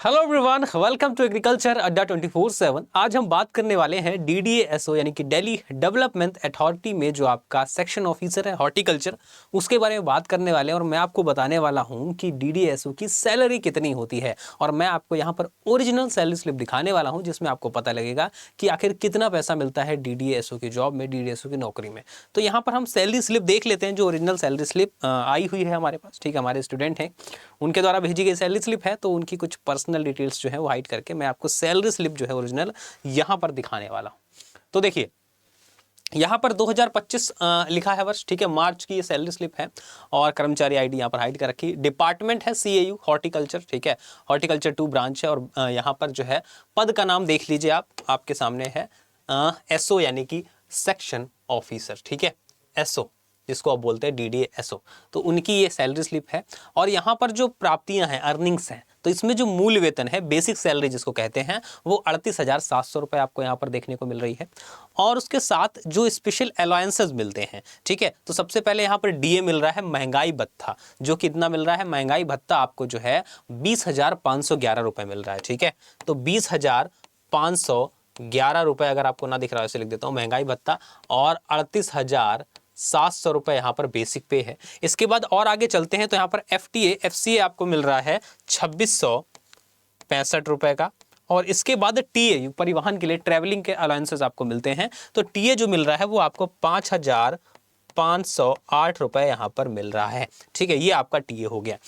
Hello everyone, welcome to agriculture Adda 24/7। आज हम बात करने वाले हैं डीडीएसओ यानी कि दिल्ली डेवलपमेंट अथॉरिटी में जो आपका सेक्शन ऑफिसर है हॉर्टिकल्चर, उसके बारे में बात करने वाले हैं। और मैं आपको बताने वाला हूं कि डीडीएसओ की सैलरी कितनी होती है, और मैं आपको यहां पर ओरिजिनल सैलरी स्लिप दिखाने वाला हूं जिसमें आपको पता लगेगा कि आखिर कितना पैसा मिलता है डीडीएसओ की जॉब में, डीडीएसओ की नौकरी में। तो यहाँ पर हम सैलरी स्लिप देख लेते हैं, जो ओरिजिनल सैलरी स्लिप आई हुई है हमारे पास। ठीक है, हमारे स्टूडेंट हैं, उनके द्वारा भेजी गई सैलरी स्लिप है, तो उनकी कुछ पर्सनल डिटेल्स जो है वो हाइड करके मैं आपको सैलरी स्लिप जो है ओरिजिनल यहां पर दिखाने वाला हूं। तो देखिए, यहाँ पर 2025 लिखा है वर्ष। ठीक है, मार्च की ये सैलरी स्लिप है, और कर्मचारी आईडी यहाँ पर हाइड कर रखी। डिपार्टमेंट है सीएयू हॉर्टिकल्चर। ठीक है, हॉर्टिकल्चर 2 ब्रांच है, और यहाँ पर जो है पद का नाम देख लीजिए आप, आपके सामने है एसओ यानी कि सेक्शन ऑफिसर। ठीक है, एसओ जिसको आप बोलते हैं डीडीएसओ, तो उनकी ये सैलरी स्लिप है। और यहाँ पर जो प्राप्तियां हैं, अर्निंग्स हैं, तो इसमें जो मूल वेतन है, बेसिक सैलरी जिसको कहते हैं, वो 38,700 रुपये आपको यहाँ पर देखने को मिल रही है। और उसके साथ जो स्पेशल अलाउंसेस मिलते हैं, ठीक है, तो सबसे पहले यहाँ पर डीए मिल रहा है, महंगाई भत्ता, जो कितना मिल रहा है, महंगाई भत्ता आपको जो है 20,511 रुपये मिल रहा है। ठीक है, तो 20,511 रुपये, अगर आपको ना दिख रहा है ऐसे लिख देता हूँ, महंगाई भत्ता, और 38,700 रुपये यहाँ पर बेसिक पे है। इसके बाद और आगे चलते हैं तो यहाँ पर एफटीए एफसीए आपको मिल रहा है 2665 रुपये का। और इसके बाद टीए, परिवहन के लिए ट्रैवलिंग के अलाउंसेस आपको मिलते हैं, तो टीए जो मिल रहा है वो आपको 5,508 रुपये यहाँ पर मिल रहा है। ठीक है, ये आपका टीए हो गया।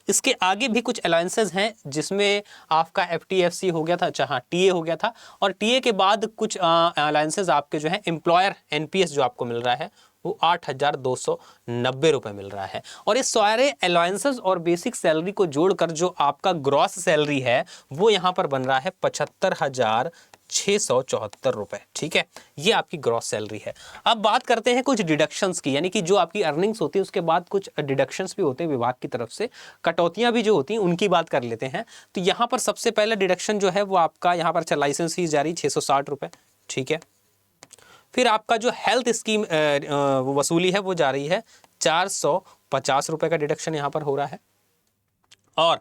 इसके आगे भी कुछ अलाउंसेस हैं, जिसमें आपका एफटीएफसी हो गया था, अच्छा हाँ, टीए हो गया था। और टीए के बाद कुछ अलाउंसेस आपके जो है एम्प्लॉयर एनपीएस जो आपको मिल रहा है, वो 8,290 रुपये मिल रहा है। और ये सारे अलाउंसेस और बेसिक सैलरी को जोड़कर जो आपका ग्रॉस सैलरी है, वो यहाँ पर बन रहा है 75,674 रुपये। ठीक है, ये आपकी ग्रॉस सैलरी है। अब बात करते हैं कुछ डिडक्शंस की, यानी कि जो आपकी अर्निंग्स होती है उसके बाद कुछ डिडक्शंस भी होते हैं विभाग की तरफ से, कटौतियां भी जो होती हैं उनकी बात कर लेते हैं। तो यहाँ पर सबसे पहले डिडक्शन जो है वो आपका यहाँ पर लाइसेंस फीस जारी 660 रुपये। ठीक है, फिर आपका जो हेल्थ स्कीम वसूली है वो जा रही है 450 रुपये का डिडक्शन यहाँ पर हो रहा है। और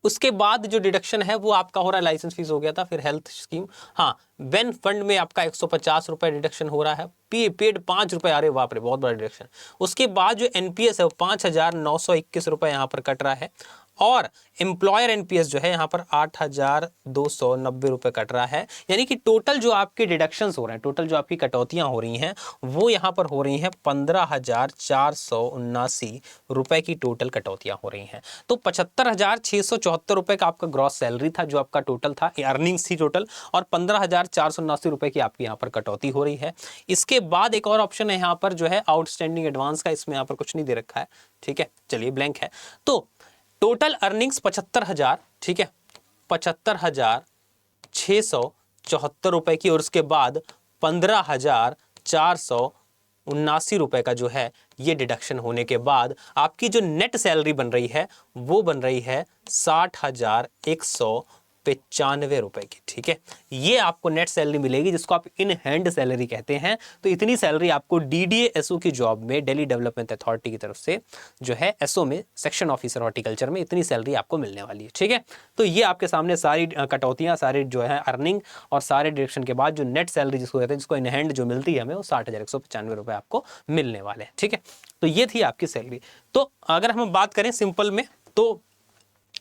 उसके बाद जो डिडक्शन है वो आपका हो रहा है, लाइसेंस फीस हो गया था, फिर हेल्थ स्कीम, हाँ, वेन फंड में आपका 150 रुपये डिडक्शन हो रहा है, पेड 5 रुपये, अरे बाप रे, बहुत बड़ा डिडक्शन। उसके बाद जो एनपीएस है वो 5,921 रुपये यहाँ पर कट रहा है। और एम्प्लॉयर एनपीएस जो है यहाँ पर 8,290 रुपये कट रहा है। यानी कि टोटल जो आपके डिडक्शंस हो रहे हैं, टोटल जो आपकी कटौतियां हो रही हैं, वो यहाँ पर हो रही हैं 15,479 रुपये की टोटल कटौतियां हो रही हैं। तो 75,674 रुपये का आपका ग्रॉस सैलरी था, जो आपका टोटल था, अर्निंग्स थी टोटल, और 15,479 रुपये की आपकी यहाँ पर कटौती हो रही है। इसके बाद एक और ऑप्शन है यहाँ पर जो है आउटस्टैंडिंग एडवांस का, इसमें यहाँ पर कुछ नहीं दे रखा है। ठीक है, चलिए ब्लैंक है। तो टोटल अर्निंग्स 75,000, ठीक है, 75,674 रुपए की, और उसके बाद 15,479 रुपए का जो है ये डिडक्शन होने के बाद आपकी जो नेट सैलरी बन रही है वो बन रही है 60,195 रुपए की। ठीक है, ये आपको नेट सैलरी मिलेगी, जिसको आप इन हैंड सैलरी कहते हैं। तो इतनी सैलरी आपको डीडीएसओ की जॉब में, दिल्ली डेवलपमेंट अथॉरिटी की तरफ से जो है एसओ में, सेक्शन ऑफिसर हॉर्टिकल्चर में, इतनी सैलरी आपको मिलने वाली है। ठीक है, तो ये आपके सामने सारी कटौतियां, सारी जो है अर्निंग और सारे डिडक्शन के बाद जो नेट सैलरी जिसको कहते हैं, जिसको इन हैंड जो मिलती है हमें, वो 60,195 रुपये आपको मिलने वाले हैं। ठीक है, तो ये थी आपकी सैलरी। तो अगर हम बात करें सिंपल में, तो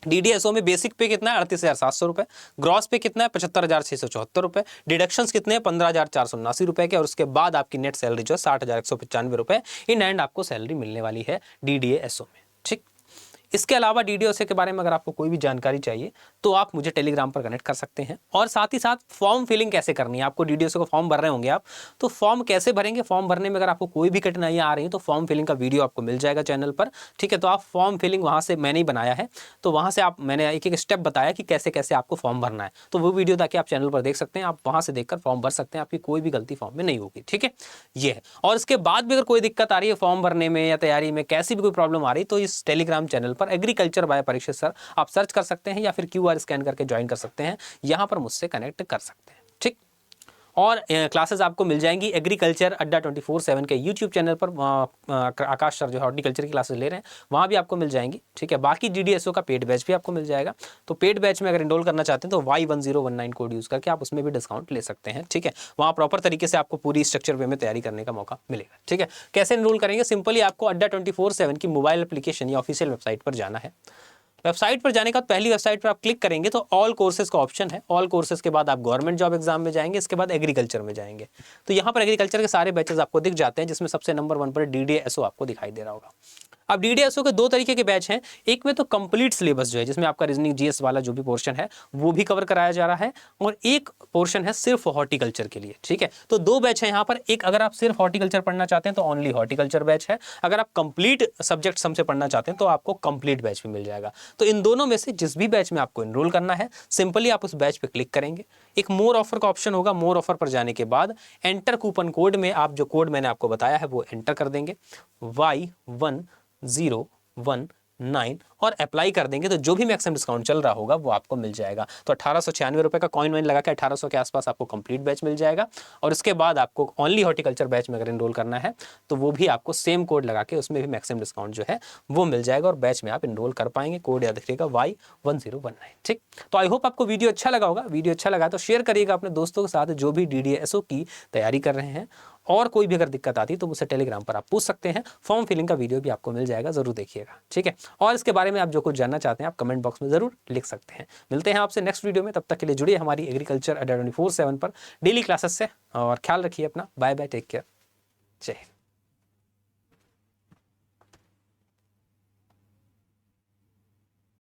डीडीएसओ में बेसिक पे कितना है 38,700 रुपये, ग्रॉस पे कितना है 75,674 रुपये, डिडक्शंस कितने हैं 15,479 रुपये के, और उसके बाद आपकी नेट सैलरी जो है 60,195 रुपये इन एंड आपको सैलरी मिलने वाली है डीडीएसओ में। ठीक, इसके अलावा डीडीएसओ के बारे में अगर आपको कोई भी जानकारी चाहिए तो आप मुझे टेलीग्राम पर कनेक्ट कर सकते हैं। और साथ ही साथ फॉर्म फिलिंग कैसे करनी है, आपको डीडीएसओ का फॉर्म भर रहे होंगे आप, तो फॉर्म कैसे भरेंगे, फॉर्म भरने में अगर आपको कोई भी कठिनाइयाँ आ रही हैं तो फॉर्म फिलिंग का वीडियो आपको मिल जाएगा चैनल पर। ठीक है, तो आप फॉर्म फिलिंग वहाँ से मैंने ही बनाया है, तो वहाँ से आप, मैंने एक एक स्टेप बताया कि कैसे कैसे आपको फॉर्म भरना है, तो वो वीडियो ताकि आप चैनल पर देख सकते हैं, आप वहाँ से देखकर फॉर्म भर सकते हैं, आपकी कोई भी गलती फॉर्म में नहीं होगी। ठीक है, ये है। और इसके बाद भी अगर कोई दिक्कत आ रही है फॉर्म भरने में या तैयारी में, कैसी भी कोई प्रॉब्लम आ रही है, तो इस टेलीग्राम चैनल पर एग्रीकल्चर बाय परीक्षित सर आप सर्च कर सकते हैं, या फिर क्यूआर स्कैन करके ज्वाइन कर सकते हैं, यहां पर मुझसे कनेक्ट कर सकते हैं। ठीक, और क्लासेस आपको मिल जाएंगी एग्रीकल्चर अड्डा 24/7 के यूट्यूब चैनल पर। आकाश सर जो हॉर्टिकल्चर की क्लासेस ले रहे हैं वहाँ भी आपको मिल जाएंगी, ठीक है। बाकी DDSO का पेड बैच भी आपको मिल जाएगा। तो पेड बैच में अगर इनरोल करना चाहते हैं तो Y1019 कोड यूज़ करके आप उसमें भी डिस्काउंट ले सकते हैं, ठीक है। वहाँ प्रॉपर तरीके से आपको पूरी स्ट्रक्चर वे में तैयारी करने का मौका मिलेगा, ठीक है। कैसे इनरोल करेंगे? सिंपली आपको अड्डा 24/7 की मोबाइल एप्लीकेशन या ऑफिशियल वेबसाइट पर जाना है। वेबसाइट पर जाने का पहली वेबसाइट पर आप क्लिक करेंगे तो ऑल कोर्सेज का ऑप्शन है। ऑल कोर्सेज के बाद आप गवर्नमेंट जॉब एग्जाम में जाएंगे, इसके बाद एग्रीकल्चर में जाएंगे। तो यहाँ पर एग्रीकल्चर के सारे बैचेस आपको दिख जाते हैं, जिसमें सबसे नंबर 1 पर DDSO आपको दिखाई दे रहा होगा। अब DDSO के 2 तरीके के बैच हैं। एक में तो कंप्लीट सिलेबस जो है, जिसमें आपका रीजनिंग GS वाला जो भी पोर्शन है वो भी कवर कराया जा रहा है, और एक पोर्शन है सिर्फ हॉर्टिकल्चर के लिए, ठीक है। तो 2 बैच हैं यहाँ पर। एक अगर आप सिर्फ हॉर्टिकल्चर पढ़ना चाहते हैं तो ओनली हॉर्टिकल्चर बैच है। अगर आप कंप्लीट सब्जेक्ट हमसे पढ़ना चाहते हैं तो आपको कंप्लीट बैच भी मिल जाएगा। तो इन दोनों में से जिस भी बैच में आपको इनरोल करना है, सिंपली आप उस बैच पे क्लिक करेंगे। एक मोर ऑफर का ऑप्शन होगा। मोर ऑफर पर जाने के बाद एंटर कूपन कोड में आप जो कोड मैंने आपको बताया है वो एंटर कर देंगे, Y1019, और अप्लाई कर देंगे तो जो भी मैक्सिमम डिस्काउंट चल रहा होगा वो आपको मिल जाएगा। तो 1896 रुपये का कॉइन वाइन लगा के 1800 के आसपास आपको कंप्लीट बैच मिल जाएगा। और उसके बाद आपको ओनली हॉर्टिकल्चर बैच में अगर इनरोल करना है तो वो भी आपको सेम कोड लगा के उसमें भी मैक्सिमम डिस्काउंट जो है वो मिल जाएगा, और बैच में आप इनरोल कर पाएंगे। कोड याद रखिएगा Y1019, ठीक। तो आई होप आपको वीडियो अच्छा लगा होगा। वीडियो अच्छा लगा तो शेयर करिएगा अपने दोस्तों के साथ जो भी DDSO की तैयारी कर रहे हैं। और कोई भी अगर दिक्कत आती है तो मुझसे टेलीग्राम पर आप पूछ सकते हैं। फॉर्म फिलिंग का वीडियो भी आपको मिल जाएगा, जरूर देखिएगा, ठीक है। और इसके बारे में आप जो कुछ जानना चाहते हैं आप कमेंट बॉक्स में जरूर लिख सकते हैं। मिलते हैं आपसे नेक्स्ट वीडियो में, तब तक के लिए जुड़िए हमारी एग्रीकल्चर अड्डा 24/7 पर डेली क्लासेस से, और ख्याल रखिए अपना। बाय बाय, टेक केयर, जय हिंद।